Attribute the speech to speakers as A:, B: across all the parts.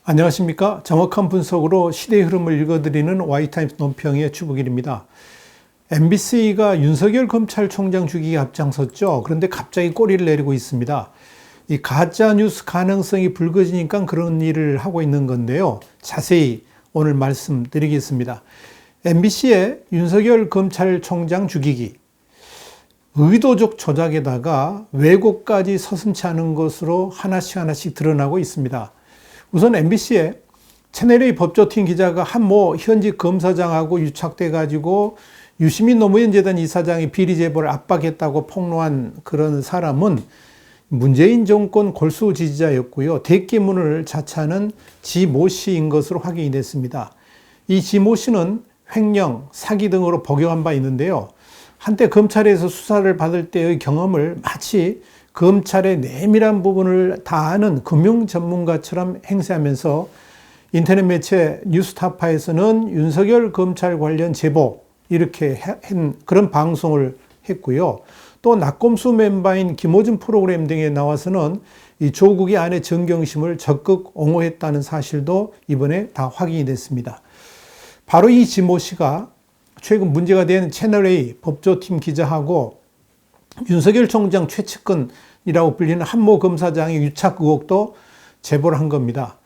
A: 안녕하십니까. 정확한 분석으로 시대의 흐름을 읽어드리는 Y타임스 논평의 주북일입니다. MBC가 윤석열 검찰총장 죽이기에 앞장섰죠. 그런데 갑자기 꼬리를 내리고 있습니다. 이 가짜뉴스 가능성이 불거지니까 그런 일을 하고 있는 건데요. 자세히 오늘 말씀드리겠습니다. MBC의 윤석열 검찰총장 죽이기, 의도적 조작에다가 왜곡까지 서슴지 않은 것으로 하나씩 드러나고 있습니다. 우선 MBC의 채널A 법조팀 기자가 한 모 현직 검사장하고 유착돼 가지고 유시민 노무현 재단 이사장이 비리 제보를 압박했다고 폭로한 그런 사람은 문재인 정권 골수 지지자였고요. 대기문을 자처하는 지모 씨인 것으로 확인이 됐습니다. 이 지모 씨는 횡령, 사기 등으로 복역한 바 있는데요. 한때 검찰에서 수사를 받을 때의 경험을 마치 검찰의 내밀한 부분을 다 아는 금융 전문가처럼 행세하면서 인터넷 매체 뉴스타파에서는 윤석열 검찰 관련 제보 이렇게 한 그런 방송을 했고요. 또 낙검수 멤버인 김호준 프로그램 등에 나와서는 이 조국의 아내 정경심을 적극 옹호했다는 사실도 이번에 다 확인이 됐습니다. 바로 이 지모 씨가 최근 문제가 된 채널A 법조팀 기자하고 윤석열 총장 최측근이라고 불리는 한모 검사장의 유착 의혹도 제보를 한 겁니다.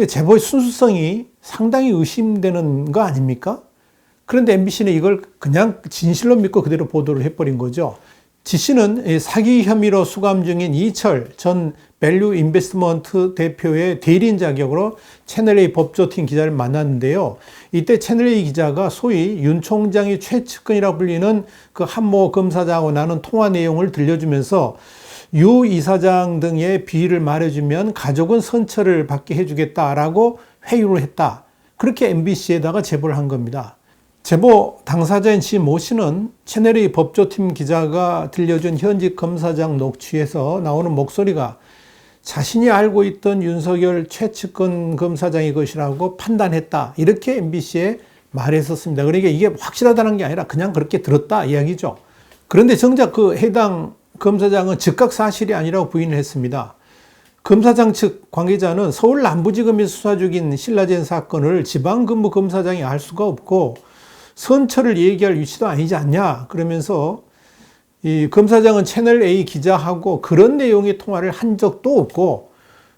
A: 제보의 순수성이 상당히 의심되는 거 아닙니까? 그런데 MBC는 이걸 그냥 진실로 믿고 그대로 보도를 해버린 거죠. 지 씨는 사기 혐의로 수감 중인 이철 전 밸류 인베스트먼트 대표의 대리인 자격으로 채널A 법조팀 기자를 만났는데요. 이때 채널A 기자가 소위 윤 총장의 최측근이라고 불리는 그 한모 검사장하고 나눈 통화 내용을 들려주면서 유 이사장 등의 비위를 말해주면 가족은 선처를 받게 해주겠다라고 회유를 했다. 그렇게 MBC에다가 제보를 한 겁니다. 제보 당사자인 지모 씨는 채널A 법조팀 기자가 들려준 현직 검사장 녹취에서 나오는 목소리가 자신이 알고 있던 윤석열 최측근 검사장의 것이라고 판단했다. 이렇게 MBC에 말했었습니다. 그러니까 이게 확실하다는 게 아니라 그냥 그렇게 들었다 이야기죠. 그런데 정작 그 해당 검사장은 즉각 사실이 아니라고 부인을 했습니다. 검사장 측 관계자는 서울 남부지검이 수사 중인 신라젠 사건을 지방근무 검사장이 알 수가 없고 선처를 얘기할 위치도 아니지 않냐 그러면서 이 검사장은 채널A 기자하고 그런 내용의 통화를 한 적도 없고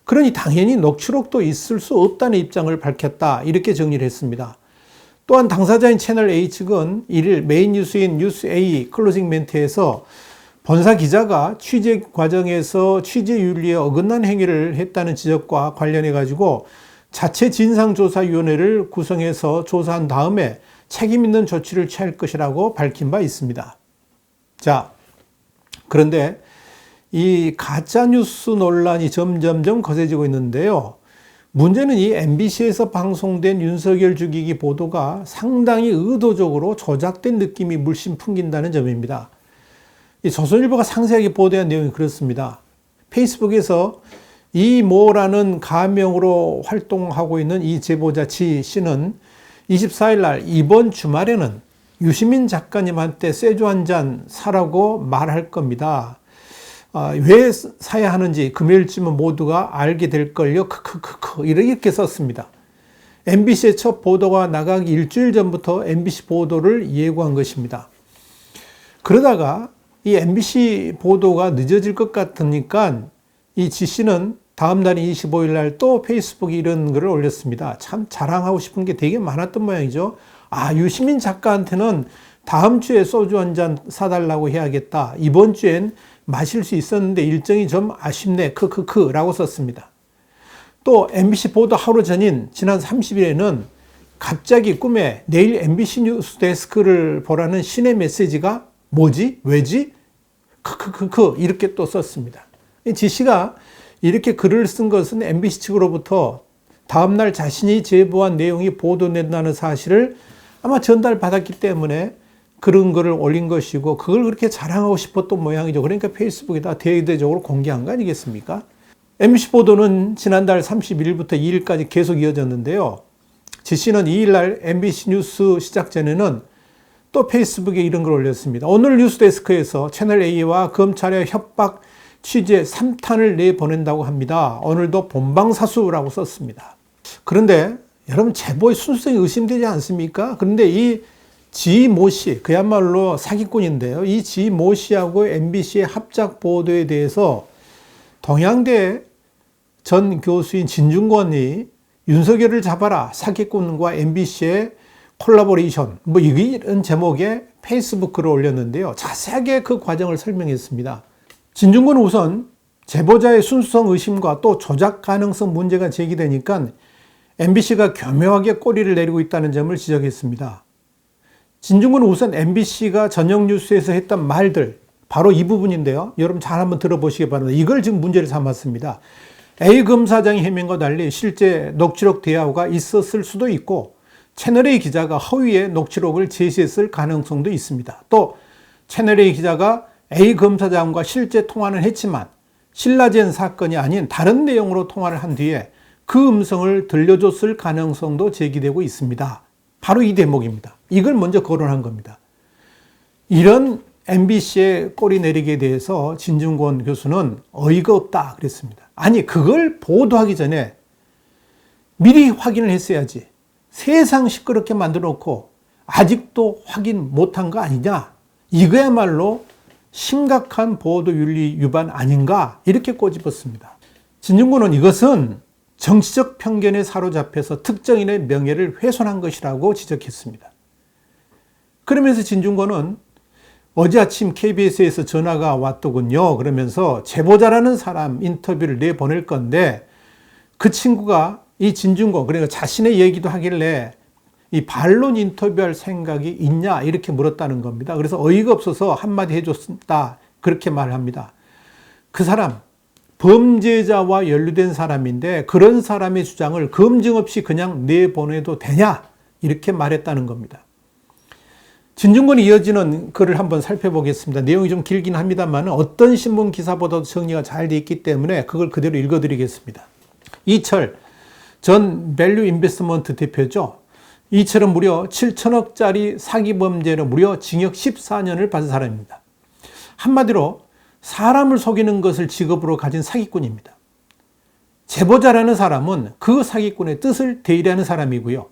A: 그러니 당연히 녹취록도 있을 수 없다는 입장을 밝혔다 이렇게 정리를 했습니다. 또한 당사자인 채널A 측은 1일 메인 뉴스인 뉴스A 클로징 멘트에서 본사 기자가 취재 과정에서 취재윤리에 어긋난 행위를 했다는 지적과 관련해 가지고 자체 진상조사위원회를 구성해서 조사한 다음에 책임 있는 조치를 취할 것이라고 밝힌 바 있습니다. 자, 그런데 이 가짜뉴스 논란이 점점점 거세지고 있는데요. 문제는 이 MBC에서 방송된 윤석열 죽이기 보도가 상당히 의도적으로 조작된 느낌이 물씬 풍긴다는 점입니다. 이 조선일보가 상세하게 보도한 내용이 그렇습니다. 페이스북에서 이모라는 가명으로 활동하고 있는 이 제보자 지 씨는 24일 날 이번 주말에는 유시민 작가님한테 쇠주 한 잔 사라고 말할 겁니다. 왜 사야 하는지 금요일쯤은 모두가 알게 될걸요. 크크크크 이렇게 썼습니다. MBC의 첫 보도가 나가기 일주일 전부터 MBC 보도를 예고한 것입니다. 그러다가 이 MBC 보도가 늦어질 것 같으니까 이 지 씨는 다음 날인 25일 날 또 페이스북에 이런 글을 올렸습니다. 참 자랑하고 싶은 게 되게 많았던 모양이죠. 유시민 작가한테는 다음 주에 소주 한 잔 사달라고 해야겠다. 이번 주엔 마실 수 있었는데 일정이 좀 아쉽네. 크크크라고 썼습니다. 또 MBC 보도 하루 전인 지난 30일에는 갑자기 꿈에 내일 MBC 뉴스 데스크를 보라는 신의 메시지가 뭐지? 왜지? 크크크크 이렇게 또 썼습니다. 지 씨가 이렇게 글을 쓴 것은 MBC 측으로부터 다음날 자신이 제보한 내용이 보도된다는 사실을 아마 전달받았기 때문에 그런 글을 올린 것이고 그걸 그렇게 자랑하고 싶었던 모양이죠. 그러니까 페이스북에다 대대적으로 공개한 거 아니겠습니까? MBC 보도는 지난달 31일부터 2일까지 계속 이어졌는데요. 지 씨는 2일날 MBC 뉴스 시작 전에는 또 페이스북에 이런 걸 올렸습니다. 오늘 뉴스데스크에서 채널A와 검찰의 협박 취재 3탄을 내보낸다고 합니다. 오늘도 본방사수라고 썼습니다. 그런데 여러분 제보의 순수성이 의심되지 않습니까? 그런데 이 지 모 씨, 그야말로 사기꾼인데요. 이 지 모 씨하고 MBC의 합작 보도에 대해서 동양대 전 교수인 진중권이 윤석열을 잡아라, 사기꾼과 MBC의 콜라보레이션, 뭐 이런 제목의 페이스북 글을 올렸는데요. 자세하게 그 과정을 설명했습니다. 진중권은 우선 제보자의 순수성 의심과 또 조작 가능성 문제가 제기되니까 MBC가 교묘하게 꼬리를 내리고 있다는 점을 지적했습니다. 진중권은 우선 MBC가 저녁 뉴스에서 했던 말들, 바로 이 부분인데요. 여러분 잘 한번 들어보시기 바랍니다. 이걸 지금 문제를 삼았습니다. A 검사장의 해명과 달리 실제 녹취록 대화가 있었을 수도 있고 채널A 기자가 허위의 녹취록을 제시했을 가능성도 있습니다. 또 채널A 기자가 A 검사장과 실제 통화는 했지만 신라젠 사건이 아닌 다른 내용으로 통화를 한 뒤에 그 음성을 들려줬을 가능성도 제기되고 있습니다. 바로 이 대목입니다. 이걸 먼저 거론한 겁니다. 이런 MBC의 꼬리 내리기에 대해서 진중권 교수는 어이가 없다 그랬습니다. 아니 그걸 보도하기 전에 미리 확인을 했어야지. 세상 시끄럽게 만들어 놓고 아직도 확인 못한 거 아니냐. 이거야말로 심각한 보도윤리 위반 아닌가 이렇게 꼬집었습니다. 진중권은 이것은 정치적 편견에 사로잡혀서 특정인의 명예를 훼손한 것이라고 지적했습니다. 그러면서 진중권은 어제 아침 KBS에서 전화가 왔더군요. 그러면서 제보자라는 사람 인터뷰를 내보낼 건데 그 친구가 이 진중권, 그러니까 자신의 얘기도 하길래 이 반론 인터뷰할 생각이 있냐 이렇게 물었다는 겁니다. 그래서 어이가 없어서 한마디 해줬다 그렇게 말합니다. 그 사람 범죄자와 연루된 사람인데 그런 사람의 주장을 검증 없이 그냥 내보내도 되냐 이렇게 말했다는 겁니다. 진중권이 이어지는 글을 한번 살펴보겠습니다. 내용이 좀 길긴 합니다만 어떤 신문 기사보다도 정리가 잘 돼 있기 때문에 그걸 그대로 읽어드리겠습니다. 이철 전 밸류 인베스트먼트 대표죠. 이철은 무려 7천억짜리 사기 범죄로 무려 징역 14년을 받은 사람입니다. 한마디로 사람을 속이는 것을 직업으로 가진 사기꾼입니다. 제보자라는 사람은 그 사기꾼의 뜻을 대리하는 사람이고요.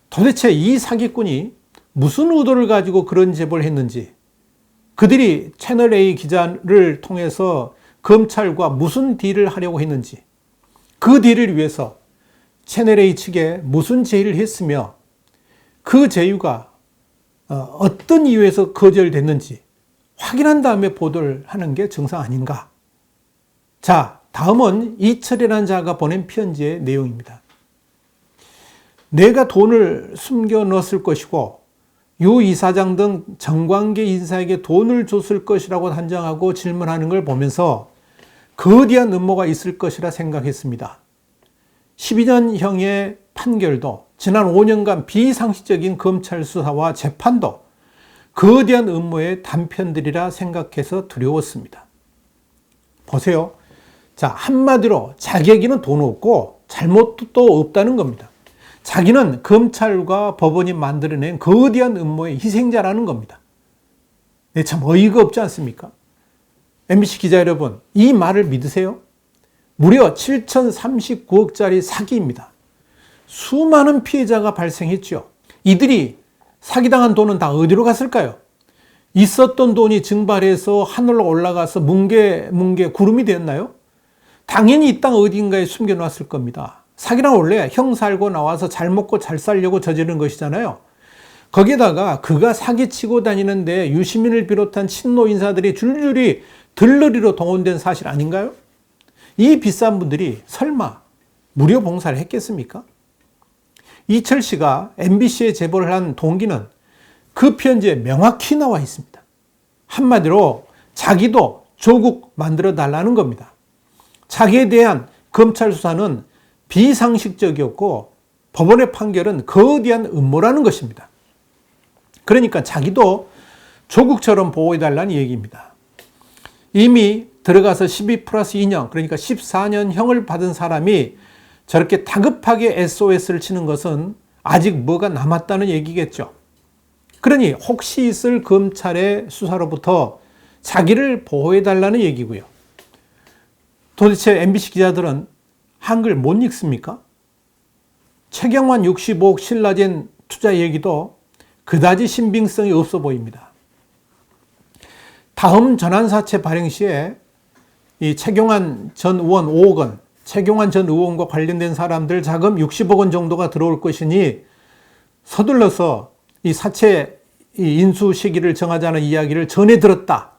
A: 도대체 이 사기꾼이 무슨 의도를 가지고 그런 제보를 했는지, 그들이 채널A 기자를 통해서 검찰과 무슨 딜을 하려고 했는지, 그 딜을 위해서 채널A 측에 무슨 제의를 했으며 그 제의가 어떤 이유에서 거절됐는지 확인한 다음에 보도를 하는 게 정상 아닌가. 자, 다음은 이철이라는 자가 보낸 편지의 내용입니다. 내가 돈을 숨겨 넣었을 것이고 유 이사장 등 정관계 인사에게 돈을 줬을 것이라고 단정하고 질문하는 걸 보면서 거대한 음모가 있을 것이라 생각했습니다. 12년형의 판결도 지난 5년간 비상식적인 검찰 수사와 재판도 거대한 음모의 단편들이라 생각해서 두려웠습니다. 보세요. 자, 한마디로 자기에게는 돈 없고 잘못도 또 없다는 겁니다. 자기는 검찰과 법원이 만들어낸 거대한 음모의 희생자라는 겁니다. 네, 참 어이가 없지 않습니까? MBC 기자 여러분, 이 말을 믿으세요? 무려 7,039억짜리 사기입니다. 수많은 피해자가 발생했죠. 이들이 사기당한 돈은 다 어디로 갔을까요? 있었던 돈이 증발해서 하늘로 올라가서 뭉게 구름이 되었나요? 당연히 이 땅 어딘가에 숨겨놨을 겁니다. 사기란 원래 형 살고 나와서 잘 먹고 잘 살려고 저지른 것이잖아요. 거기에다가 그가 사기치고 다니는데 유시민을 비롯한 친노 인사들이 줄줄이 들러리로 동원된 사실 아닌가요? 이 비싼 분들이 설마 무료 봉사를 했겠습니까? 이철 씨가 MBC에 제보를 한 동기는 그 편지에 명확히 나와 있습니다. 한마디로 자기도 조국 만들어 달라는 겁니다. 자기에 대한 검찰 수사는 비상식적이었고 법원의 판결은 거대한 음모라는 것입니다. 그러니까 자기도 조국처럼 보호해달라는 얘기입니다. 이미 들어가서 12+2년, 그러니까 14년형을 받은 사람이 저렇게 다급하게 SOS를 치는 것은 아직 뭐가 남았다는 얘기겠죠. 그러니 혹시 있을 검찰의 수사로부터 자기를 보호해달라는 얘기고요. 도대체 MBC 기자들은 한글 못 읽습니까? 최경환 65억 신라젠 투자 얘기도 그다지 신빙성이 없어 보입니다. 다음 전환사채 발행 시에 이 최경환 전 의원 5억 원, 최경환 전 의원과 관련된 사람들 자금 60억 원 정도가 들어올 것이니 서둘러서 이 사채 인수 시기를 정하자는 이야기를 전해 들었다.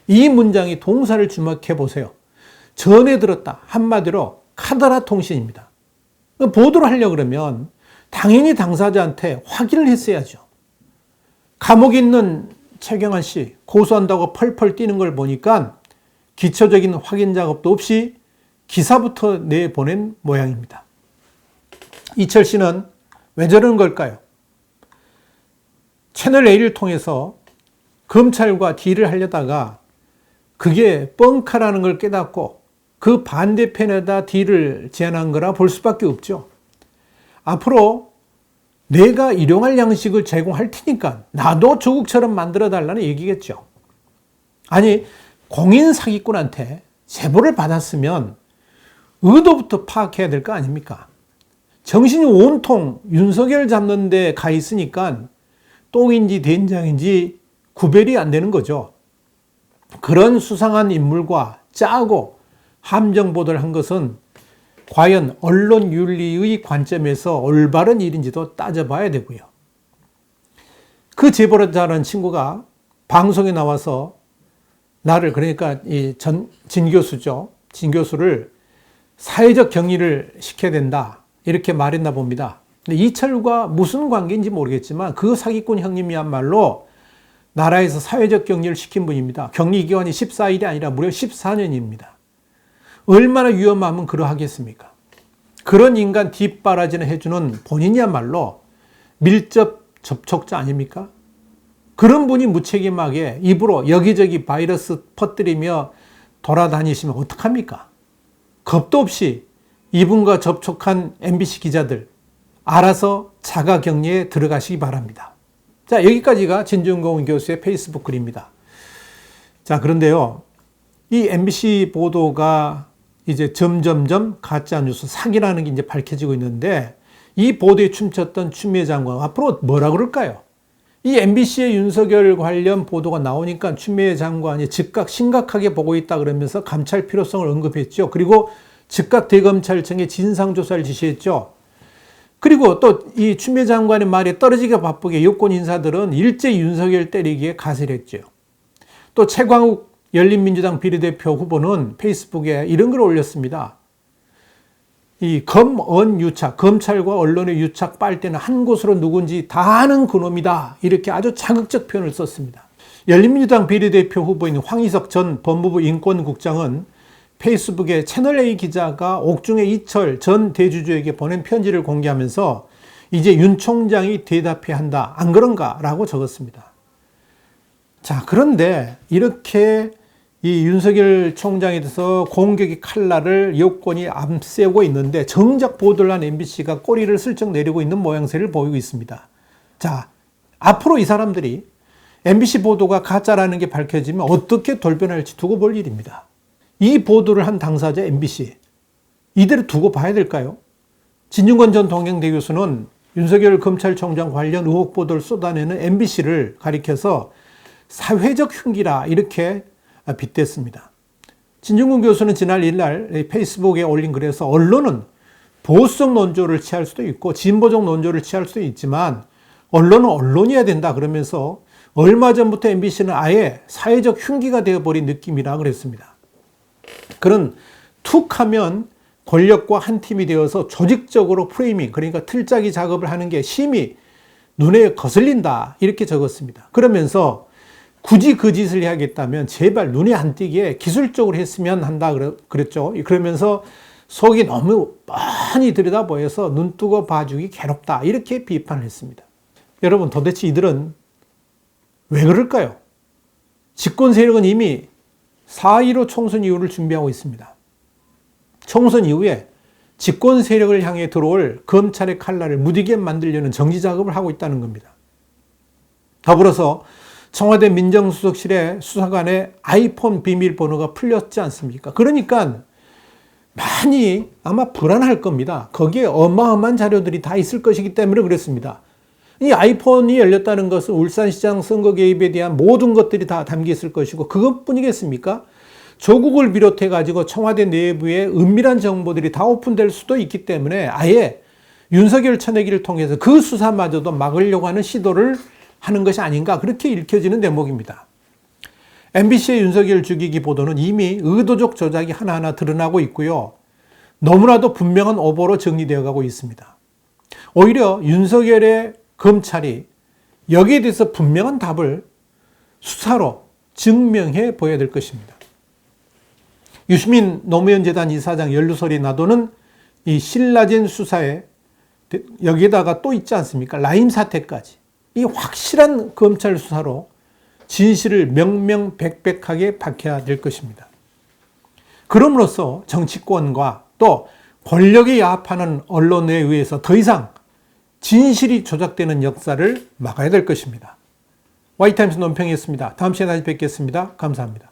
A: 이 문장이 동사를 주목해 보세요. 전해 들었다. 한마디로 카더라 통신입니다. 보도를 하려고 그러면 당연히 당사자한테 확인을 했어야죠. 감옥에 있는 최경환 씨 고소한다고 펄펄 뛰는 걸 보니까 기초적인 확인 작업도 없이 기사부터 내보낸 모양입니다. 이철 씨는 왜 저러는 걸까요? 채널 A를 통해서 검찰과 딜을 하려다가 그게 뻥카라는 걸 깨닫고 그 반대편에다 딜을 제안한 거라 볼 수밖에 없죠. 앞으로 내가 일용할 양식을 제공할 테니까 나도 조국처럼 만들어 달라는 얘기겠죠. 아니, 공인 사기꾼한테 제보를 받았으면 의도부터 파악해야 될 거 아닙니까? 정신이 온통 윤석열 잡는 데 가 있으니까 똥인지 된장인지 구별이 안 되는 거죠. 그런 수상한 인물과 짜고 함정 보도를 한 것은 과연 언론 윤리의 관점에서 올바른 일인지도 따져봐야 되고요. 그 제보를 잘한 친구가 방송에 나와서 나를, 그러니까 진 교수죠. 진 교수를 사회적 격리를 시켜야 된다. 이렇게 말했나 봅니다. 근데 이철과 무슨 관계인지 모르겠지만 그 사기꾼 형님이야말로 나라에서 사회적 격리를 시킨 분입니다. 격리 기간이 14일이 아니라 무려 14년입니다. 얼마나 위험하면 그러하겠습니까? 그런 인간 뒷바라지는 해주는 본인이야말로 밀접 접촉자 아닙니까? 그런 분이 무책임하게 입으로 여기저기 바이러스 퍼뜨리며 돌아다니시면 어떡합니까? 겁도 없이 이분과 접촉한 MBC 기자들 알아서 자가격리에 들어가시기 바랍니다. 자, 여기까지가 진중권 교수의 페이스북 글입니다. 자, 그런데요, 이 MBC 보도가 이제 점점점 가짜뉴스 사기라는 게 이제 밝혀지고 있는데 이 보도에 춤췄던 추미애 장관 앞으로 뭐라 그럴까요? 이 MBC의 윤석열 관련 보도가 나오니까 추미애 장관이 즉각 심각하게 보고 있다 그러면서 감찰 필요성을 언급했죠. 그리고 즉각 대검찰청에 진상조사를 지시했죠. 그리고 또 이 추미애 장관의 말에 떨어지게 바쁘게 여권 인사들은 일제히 윤석열 때리기에 가세했죠. 또 최광욱 열린민주당 비례대표 후보는 페이스북에 이런 걸 올렸습니다. 이 검언 유착, 검찰과 언론의 유착 빨대는 한 곳으로 누군지 다 아는 그놈이다. 이렇게 아주 자극적 표현을 썼습니다. 열린민주당 비례대표 후보인 황희석 전 법무부 인권국장은 페이스북에 채널A 기자가 옥중의 이철 전 대주주에게 보낸 편지를 공개하면서 이제 윤 총장이 대답해야 한다. 안 그런가? 라고 적었습니다. 자, 그런데 이렇게 이 윤석열 총장에 대해서 공격의 칼날을 여권이 앞세우고 있는데 정작 보도를 한 MBC가 꼬리를 슬쩍 내리고 있는 모양새를 보이고 있습니다. 자, 앞으로 이 사람들이 MBC 보도가 가짜라는 게 밝혀지면 어떻게 돌변할지 두고 볼 일입니다. 이 보도를 한 당사자 MBC, 이대로 두고 봐야 될까요? 진중권 전 동양대 교수는 윤석열 검찰총장 관련 의혹 보도를 쏟아내는 MBC를 가리켜서 사회적 흉기라 이렇게 빗댔습니다. 진중권 교수는 지난 1일 페이스북에 올린 글에서 언론은 보수적 논조를 취할 수도 있고 진보적 논조를 취할 수도 있지만 언론은 언론이어야 된다 그러면서 얼마 전부터 MBC는 아예 사회적 흉기가 되어버린 느낌이라 그랬습니다. 그는 툭 하면 권력과 한 팀이 되어서 조직적으로 프레이밍, 그러니까 틀짜기 작업을 하는 게 심히 눈에 거슬린다 이렇게 적었습니다. 그러면서 굳이 그 짓을 해야겠다면 제발 눈에 안 띄게 기술적으로 했으면 한다 그랬죠. 그러면서 속이 너무 뻔히 들여다보여서 눈 뜨고 봐주기 괴롭다 이렇게 비판을 했습니다. 여러분, 도대체 이들은 왜 그럴까요? 집권 세력은 이미 4.15 총선 이후를 준비하고 있습니다. 총선 이후에 집권 세력을 향해 들어올 검찰의 칼날을 무디게 만들려는 정지 작업을 하고 있다는 겁니다. 더불어서 청와대 민정수석실의 수사관의 아이폰 비밀번호가 풀렸지 않습니까? 그러니까 많이 아마 불안할 겁니다. 거기에 어마어마한 자료들이 다 있을 것이기 때문에 그렇습니다. 이 아이폰이 열렸다는 것은 울산시장 선거 개입에 대한 모든 것들이 다 담겨 있을 것이고 그것뿐이겠습니까? 조국을 비롯해 가지고 청와대 내부에 은밀한 정보들이 다 오픈될 수도 있기 때문에 아예 윤석열 쳐내기를 통해서 그 수사마저도 막으려고 하는 시도를 하는 것이 아닌가 그렇게 읽혀지는 대목입니다. MBC의 윤석열 죽이기 보도는 이미 의도적 조작이 하나하나 드러나고 있고요. 너무나도 분명한 오보로 정리되어 가고 있습니다. 오히려 윤석열의 검찰이 여기에 대해서 분명한 답을 수사로 증명해 보여야 될 것입니다. 유시민 노무현 재단 이사장 연루설이 나도는 이 신라젠 수사에 여기에다가 또 있지 않습니까? 라임 사태까지 이 확실한 검찰 수사로 진실을 명명백백하게 밝혀야 될 것입니다. 그럼으로써 정치권과 또 권력에 야합하는 언론에 의해서 더 이상 진실이 조작되는 역사를 막아야 될 것입니다. 와이타임스 논평이었습니다. 다음 시간에 다시 뵙겠습니다. 감사합니다.